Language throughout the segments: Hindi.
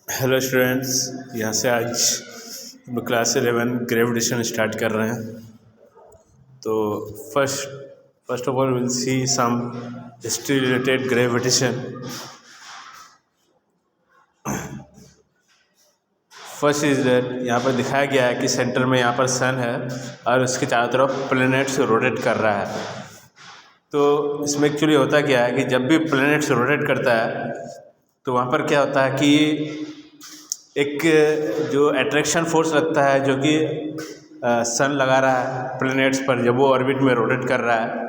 Hello students. यहाँ से आज हम क्लास 11 ग्रेविटेशन स्टार्ट कर रहे हैं। तो first of all will see some history related gravitation. First is that यहाँ पर दिखाया गया है कि सेंटर में यहाँ पर सन है और उसके चारों तरफ प्लैनेट्स रोटेट कर रहा है। तो इसमें एक्चुअली होता क्या है कि जब भी प्लैनेट्स रोटेट करता है तो वहाँ पर क्या होता है कि एक जो अट्रैक्शन फोर्स लगता है जो कि सन लगा रहा है प्लैनेट्स पर जब वो ऑर्बिट में रोटेट कर रहा है,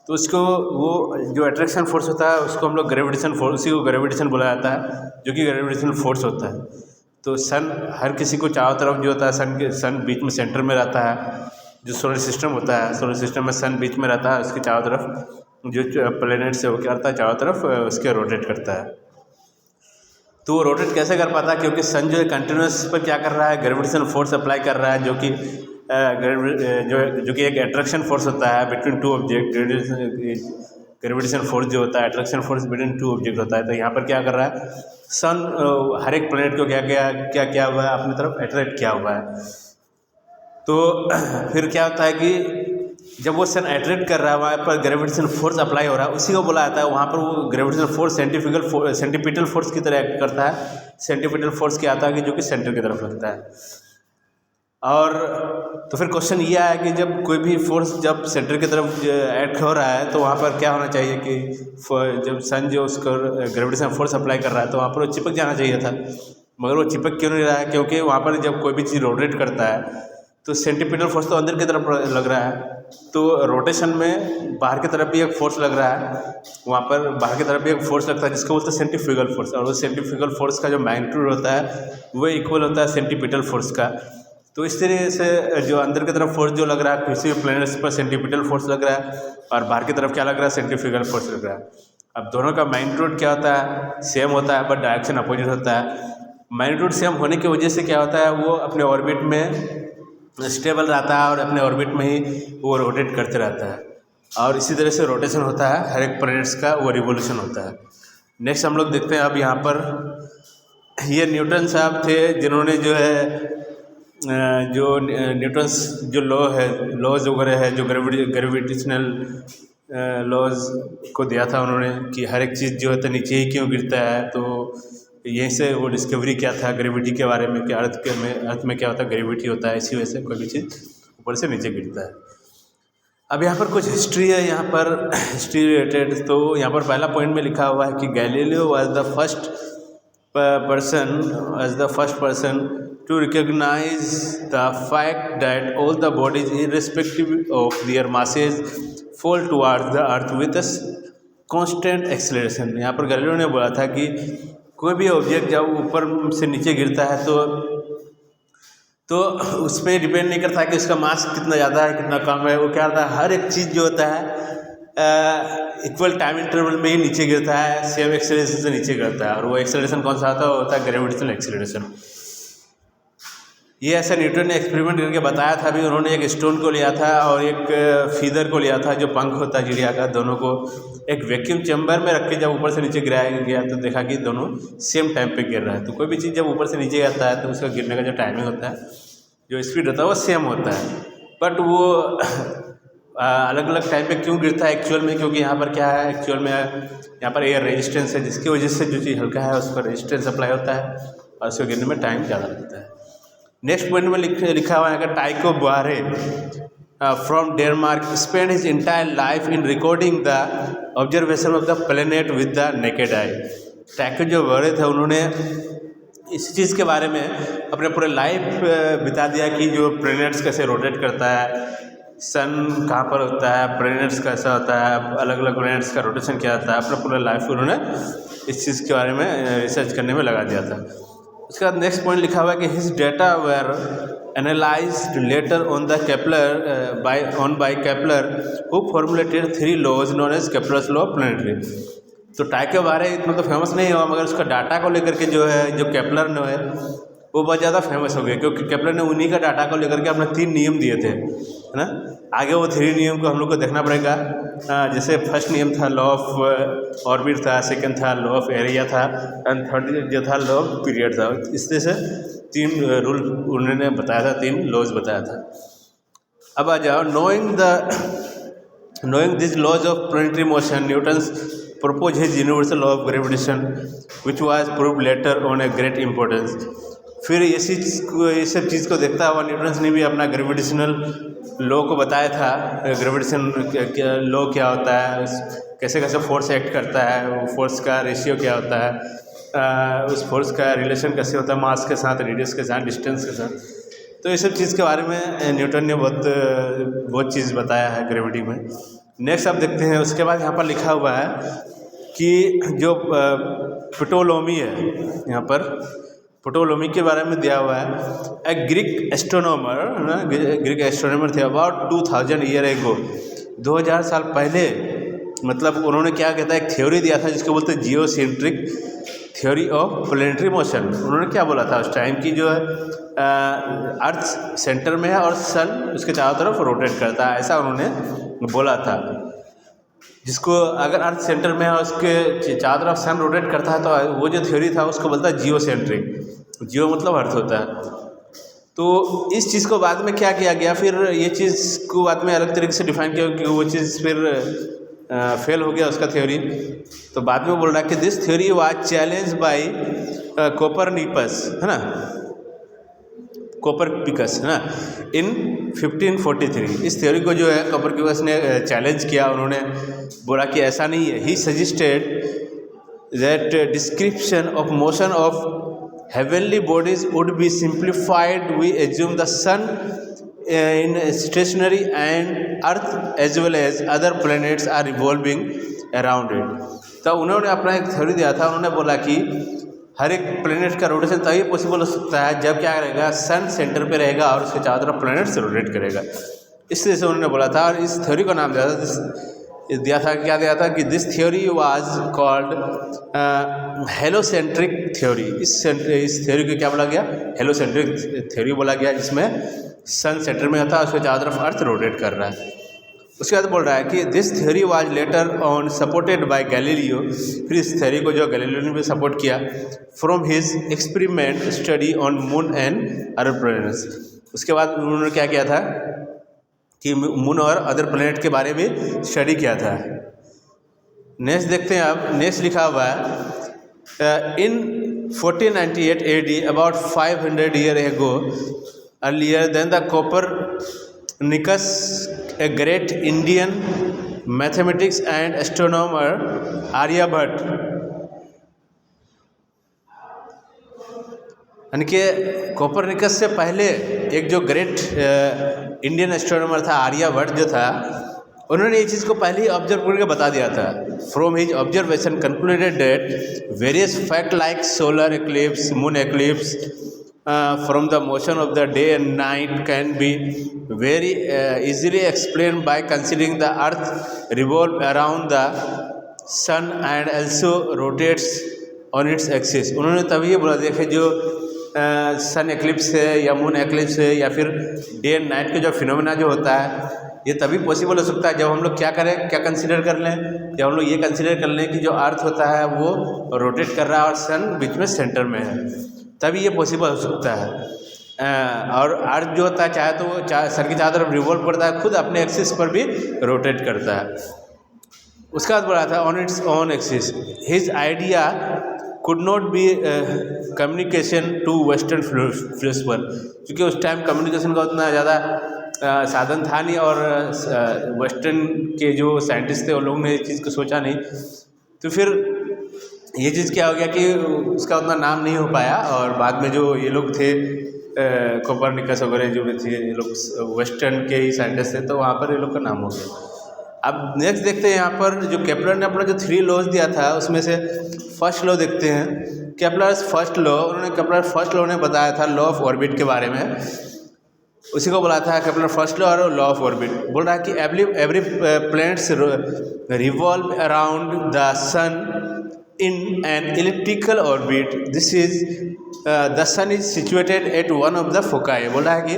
तो उसको वो जो अट्रैक्शन फोर्स होता है उसको हम लोग ग्रेविटेशन फोर्स, उसी को ग्रेविटेशन बोला जाता है जो कि ग्रेविटेशन फोर्स होता है। तो सन हर किसी को चारों तरफ जो होता है सन बीच में सेंटर में रहता है। जो सोलर सिस्टम होता है, सोलर सिस्टम में सन बीच में रहता है, उसके चारों तरफ जो प्लैनेट्स है वो क्या करता है, चारों तरफ उसके रोटेट करता है। तो वो रोटेट कैसे कर पाता है, क्योंकि सन जो है कंटिन्यूस पर क्या कर रहा है, ग्रेविटेशन फोर्स अप्लाई कर रहा है जो कि जो कि एक अट्रैक्शन फोर्स होता है between two object. Gravitation force जो होता है attraction force between two object होता है। तो यहाँ पर क्या कर रहा है, सन हर एक प्लैनेट को क्या हुआ है, अपनी तरफ अट्रैक्ट किया हुआ है। तो फिर क्या होता है कि जब वो सन अट्रैक्ट कर रहा है वहाँ पर ग्रेविटेशन फोर्स अप्लाई हो रहा है, उसी को बोला जाता है वहाँ पर वो ग्रेविटेशन फोर्स सेंटीपिटल फोर्स की तरह एक्ट करता है। सेंटीपिटल फोर्स क्या आता है कि जो कि सेंटर की तरफ लगता है। और तो फिर क्वेश्चन ये आया कि जब कोई भी फोर्स जब सेंटर की तरफ एक्ट हो रहा है तो वहाँ पर क्या होना चाहिए कि जब सन जो उसको ग्रेविटेशन फोर्स अप्लाई कर रहा है तो वहाँ पर वो चिपक जाना चाहिए था, मगर वो चिपक क्यों नहीं रहा है, क्योंकि वहाँ पर जब कोई भी चीज़ रोटेट करता है तो सेंटीपिटल फोर्स तो अंदर की तरफ लग रहा है, तो रोटेशन में बाहर की तरफ भी एक फोर्स लग रहा है, वहाँ पर बाहर की तरफ भी एक फोर्स लगता है जिसको बोलते हैं सेंट्रीफ्यूगल फोर्स। और वो सेंट्रीफ्यूगल फोर्स का जो मैग्नीट्यूड होता है वो इक्वल होता है सेंटीपिटल फोर्स का। तो इस तरीके से जो अंदर की तरफ फोर्स जो लग रहा है किसी भी प्लैनेट्स पर सेंटीपिटल फोर्स लग रहा है और बाहर की तरफ क्या लग रहा है, सेंट्रीफ्यूगल फोर्स लग रहा है। अब दोनों का मैग्नीट्यूड क्या होता है, सेम होता है, बट डायरेक्शन अपोजिट होता है। मैग्नीट्यूड सेम होने की वजह से क्या होता है, वो अपने ऑर्बिट में स्टेबल रहता है और अपने ऑर्बिट में ही वो रोटेट करते रहता है। और इसी तरह से रोटेशन होता है हर एक प्लैनेट्स का, वो रिवोल्यूशन होता है। नेक्स्ट हम लोग देखते हैं अब यहाँ पर ये न्यूटन साहब थे जिन्होंने जो है जो न्यूटन्स जो लॉज वगैरह है जो ग्रेविटेशनल लॉज को दिया था उन्होंने कि हर एक चीज़ जो है तो नीचे ही क्यों गिरता है। तो यहीं से वो डिस्कवरी क्या था ग्रेविटी के बारे में कि अर्थ में क्या होता है, ग्रेविटी होता है, इसी वजह से कोई भी चीज़ ऊपर से नीचे गिरता है। अब यहाँ पर कुछ हिस्ट्री है, यहाँ पर हिस्ट्री रिलेटेड। तो यहाँ पर पहला पॉइंट में लिखा हुआ है कि Galileo was the first person to recognize the fact that all the bodies irrespective of their masses fall towards the earth with a constant acceleration। यहाँ पर गैलीलियो ने बोला था कि कोई भी ऑब्जेक्ट जब ऊपर से नीचे गिरता है तो उस पर डिपेंड नहीं करता कि उसका मास कितना ज़्यादा है कितना कम है। वो क्या होता है, हर एक चीज़ जो होता है इक्वल टाइम इंटरवल में ही नीचे गिरता है, सेम एक्सेलरेशन से नीचे गिरता है। और वो एक्सेलरेशन कौन सा होता है ग्रेविटेशनल एक्सेलरेशन। ये ऐसा न्यूटन ने एक्सपेरिमेंट करके बताया था। भी उन्होंने एक स्टोन को लिया था और एक फीदर को लिया था जो पंख होता है चिड़िया का, दोनों को एक वैक्यूम चैम्बर में रख के जब ऊपर से नीचे गिराया गया तो देखा कि दोनों सेम टाइम पे गिर रहा है। तो कोई भी चीज़ जब ऊपर से नीचे आता है तो उसका गिरने का जो टाइमिंग होता है, जो स्पीड होता है वो सेम होता है, बट वो अलग अलग टाइम पे क्यों गिरता है एक्चुअल में, क्योंकि यहाँ पर क्या है एक्चुअल में यहाँ पर एयर रेजिस्टेंस है जिसकी वजह से जो चीज़ हल्का है उस पर रेजिस्टेंस अप्लाई होता है और उसको गिरने में टाइम ज़्यादा लगता है। नेक्स्ट पॉइंट में लिखा हुआ है कि Tycho Brahe from Denmark spend his entire life in recording the observation of the planet with the naked eye. Tycho जो ब्वारे थे उन्होंने इस चीज़ के बारे में अपने पूरे लाइफ बिता दिया कि जो प्लैनेट्स कैसे रोटेट करता है, सन कहाँ पर होता है, प्लैनेट्स कैसा होता है, अलग अलग प्लैनेट्स का रोटेशन क्या होता है। अपना पूरा लाइफ उन्होंने इस चीज़ के बारे में रिसर्च करने में लगा दिया था। उसके बाद नेक्स्ट पॉइंट लिखा हुआ है कि his data were analysed later on the Kepler by Kepler who formulated 3 laws known as Kepler's law of planetary. तो टाइको बारे इतना तो फेमस नहीं हुआ, मगर उसका डाटा को लेकर के जो है जो केपलर ने है वो बहुत ज़्यादा फेमस हो गया, क्योंकि केपलर ने उन्हीं का डाटा को लेकर के अपने 3 नियम दिए थे, है ना। आगे वो 3 नियम को हम लोग को देखना पड़ेगा जैसे फर्स्ट नियम था लॉ ऑफ ऑर्बिट था, सेकंड था लॉ ऑफ एरिया था, एंड थर्ड जो था लॉ ऑफ पीरियड था। इस तरह से 3 रूल उन्होंने बताया था, 3 लॉज बताया था। अब आ जाओ, knowing these laws of planetary motion, Newton's proposed his universal law of gravitation, which was proved later on a great importance। फिर ये सब चीज़ को देखता हुआ न्यूटन ने भी अपना ग्रेविटेशनल लॉ को बताया था। ग्रेविटेशन लॉ क्या होता है, कैसे कैसे फोर्स एक्ट करता है, वो फोर्स का रेशियो क्या होता है, उस फोर्स का रिलेशन कैसे होता है मास के साथ, रेडियस के साथ, डिस्टेंस के साथ। तो ये सब चीज़ के बारे में न्यूटन ने बहुत चीज़ बताया है ग्रेविटी में। नेक्स्ट आप देखते हैं, उसके बाद यहाँ पर लिखा हुआ है कि जो प्टोलेमी है, यहाँ पर प्टोलेमी के बारे में दिया हुआ है। ए ग्रीक एस्ट्रोनॉमर ना, ग्रीक एस्ट्रोनॉमर थे अबाउट 2000 ईयर एगो, 2000 साल पहले। मतलब उन्होंने क्या कहता है, एक थ्योरी दिया था जिसको बोलते हैं geocentric theory of planetary motion. उन्होंने क्या बोला था उस टाइम की, जो है अर्थ सेंटर में है और सन उसके चारों तरफ रोटेट करता है, ऐसा उन्होंने बोला था। जिसको अगर अर्थ सेंटर में है और उसके चारों तरफ सन रोटेट करता है, तो वो जो थ्योरी था उसको बोलता है जियोसेंट्रिक। जियो मतलब अर्थ होता है। तो इस चीज़ को बाद में क्या किया गया, फिर ये चीज़ को बाद में अलग तरीके से डिफाइन किया, क्योंकि वो चीज़ फिर फेल हो गया उसका थ्योरी। तो बाद में बोल रहा है कि this theory was challenge by Copernicus, है ना, कोपरनिकस, है ना, इन 1543। इस थ्योरी को जो है कोपरनिकस ने चैलेंज किया। उन्होंने बोला कि ऐसा नहीं है। He suggested that description of motion of heavenly bodies would be simplified. We assume the sun in stationary and earth as well as other planets are revolving around it। तो उन्होंने अपना एक थ्योरी दिया था। उन्होंने बोला कि हर एक प्लेनेट का रोटेशन तभी पॉसिबल हो सकता है जब क्या रहेगा, सन सेंटर पे रहेगा और उसके चारों तरफ प्लेनेट से रोटेट करेगा। इस तरह से उन्होंने बोला था। और इस थ्योरी का नाम दिया था क्या दिया था कि this theory was called heliocentric theory. इस थ्योरी को क्या बोला गया, हेलोसेंट्रिक थ्योरी बोला गया, जिसमें सन सेंटर में होता है, उसके चारों तरफ अर्थ रोटेट कर रहा है। उसके बाद बोल रहा है कि this theory was later on supported by Galileo. फिर इस थ्योरी को जो गैलीलियो ने भी सपोर्ट किया from his experiment study on moon and other planets. उसके बाद उन्होंने क्या किया था कि मून और अदर प्लैनेट के बारे में स्टडी किया था। नेक्स्ट देखते हैं आप, नेक्स्ट लिखा हुआ है in 1498 AD, about 500 year ago earlier than the Copernicus, a great Indian mathematics and astronomer Aryabhata, यानी कि कोपरनिकस से पहले एक जो ग्रेट इंडियन एस्ट्रोनॉमर था आर्यभट्ट जो था, उन्होंने ये चीज़ को पहले ही ऑब्जर्व करके बता दिया था। From his observation concluded that various fact like solar eclipse, moon eclipse, from the motion of the day and night can be very easily explain by considering the earth revolve around the sun and also rotates on its axis. उन्होंने तभी ये बोला, देखे जो सन एक्लिप्स है या मून एक्लिप्स है या फिर डे एंड नाइट के जो फिनोमेना जो होता है, ये तभी पॉसिबल हो सकता है जब हम लोग क्या करें, क्या कंसीडर कर लें, जब हम लोग ये कंसीडर कर लें कि जो अर्थ होता है वो रोटेट कर रहा है और सन बीच में सेंटर में है, तभी ये पॉसिबल हो सकता है। और अर्थ जो होता है चाहे तो वो सन की चारों तरफ रिवॉल्व करता है, खुद अपने एक्सिस पर भी रोटेट करता है। उसके बाद बोला था on its own axis. His idea could not be communication to western philosopher, क्योंकि उस टाइम कम्युनिकेशन का उतना ज़्यादा साधन था नहीं और वेस्टर्न के जो साइंटिस्ट थे उन लोगों ने इस चीज़ को सोचा नहीं। तो फिर ये चीज़ क्या हो गया कि उसका उतना नाम नहीं हो पाया। और बाद में जो ये लोग थे कोपरनिकस वगैरह जो भी थे, ये लोग वेस्टर्न के ही साइंटिस्ट थे, तो वहाँ पर ये लोग का नाम हो गया। अब नेक्स्ट देखते हैं यहाँ पर जो केपलर ने अपना जो 3 लॉज दिया था उसमें से फर्स्ट लॉ देखते हैं, केपलर्स फर्स्ट लॉ। उन्होंने केपलर फर्स्ट लॉ ने बताया था लॉ ऑफ ऑर्बिट के बारे में, उसी को बोला था केपलर फर्स्ट लॉ और लॉ ऑफ ऑर्बिट। बोल रहा है कि every planets revolve around the sun in an elliptical orbit. This is the sun is situated at one of the foci. बोल रहा है कि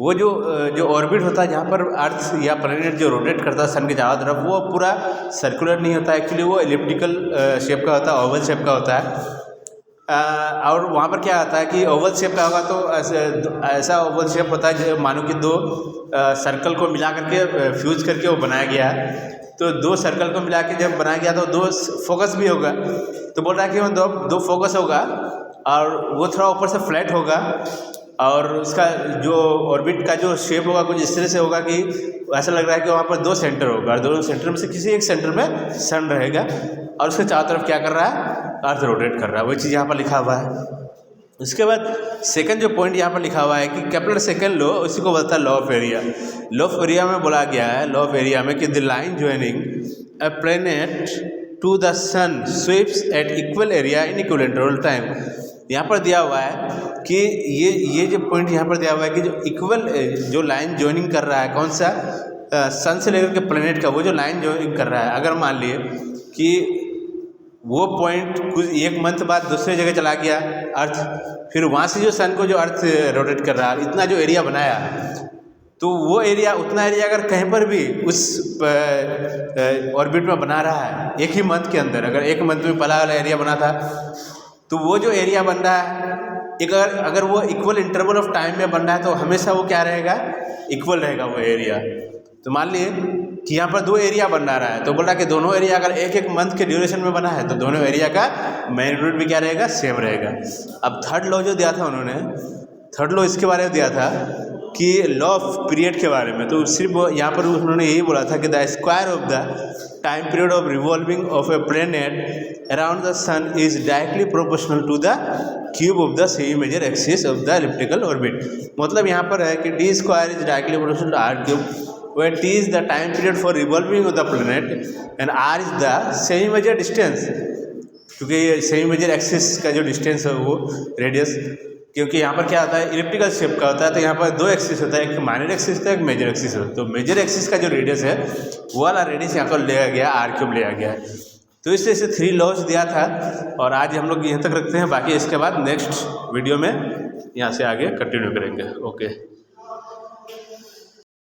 वो जो ऑर्बिट होता है जहाँ पर अर्थ या प्लैनेट जो रोटेट करता है सन के चारों तरफ, वो पूरा सर्कुलर नहीं होता, एक्चुअली वो एलिप्टिकल शेप का होता है, ओवल शेप का होता है। और वहाँ पर क्या आता है कि ओवल शेप का होगा तो ऐसा ओवल शेप होता है जो मानो कि दो सर्कल को मिला करके फ्यूज करके वो बनाया गया है। तो दो सर्कल को मिला के जब बनाया गया तो दो फोकस भी होगा, तो बोल रहा है कि वो दो फोकस होगा और वो थोड़ा ऊपर से फ्लैट होगा और उसका जो ऑर्बिट का जो शेप होगा कुछ इस तरह से होगा कि ऐसा लग रहा है कि वहाँ पर दो सेंटर होगा और दोनों सेंटर में से किसी एक सेंटर में सन रहेगा और उसके चारों तरफ क्या कर रहा है, अर्थ रोटेट कर रहा है। वही चीज़ यहाँ पर लिखा हुआ है। उसके बाद सेकंड जो पॉइंट यहाँ पर लिखा हुआ है कि केपलर सेकंड लॉ, उसी को बोलता है law of area. Law of area में बोला गया है, लॉ ऑफ एरिया में कि the line joining a planet to the sun sweeps at equal area in equal interval time. यहाँ पर दिया हुआ है कि ये जो पॉइंट यहाँ पर दिया हुआ है कि जो इक्वल जो लाइन ज्वाइनिंग कर रहा है, कौन सा, सन से लेकर के प्लैनेट का वो जो लाइन ज्वाइनिंग कर रहा है, अगर मान लिए कि वो पॉइंट कुछ एक मंथ बाद दूसरे जगह चला गया अर्थ, फिर वहाँ से जो सन को जो अर्थ रोटेट कर रहा है, इतना जो एरिया बनाया, तो वो एरिया, उतना एरिया अगर कहीं पर भी उस ऑर्बिट में बना रहा है एक ही मंथ के अंदर, अगर एक मंथ में पहला वाला एरिया बना था, तो वो जो एरिया बन रहा है अगर वो इक्वल इंटरवल ऑफ टाइम में बन रहा है तो हमेशा वो क्या रहेगा, इक्वल रहेगा वो एरिया। तो मान लिए कि यहाँ पर दो एरिया बन रहा है, तो बोल रहा है कि दोनों एरिया अगर एक एक मंथ के ड्यूरेशन में बना है तो दोनों एरिया का मैग्नीट्यूड भी क्या रहेगा, सेम रहेगा। अब थर्ड लॉ जो दिया था उन्होंने, थर्ड लॉ इसके बारे में दिया था कि लॉ ऑफ पीरियड के बारे में, तो सिर्फ यहाँ पर उन्होंने यही बोला था कि the square of the time period of revolving of a planet around the sun is directly proportional to the cube of the semi major axis of the elliptical orbit. मतलब यहाँ पर है कि T square is directly proportional to R cube, where t is the time period for revolving of the planet and r is the semi major distance, क्योंकि ये सेमी मेजर एक्सिस का जो डिस्टेंस है वो रेडियस, क्योंकि यहाँ पर क्या होता है, इलिप्टिकल शेप का होता है, तो यहाँ पर दो एक्सिस होता है, एक माइनर एक्सिस होता है, एक मेजर एक्सिस होता है। तो मेजर एक्सिस का जो रेडियस है वो वाला रेडियस यहाँ पर लिया गया, आर क्यूब लिया गया है। तो इससे इसे 3 लॉज दिया था और आज हम लोग यहाँ तक रखते हैं, बाकी इसके बाद नेक्स्ट वीडियो में यहाँ से आगे कंटिन्यू करेंगे। ओके।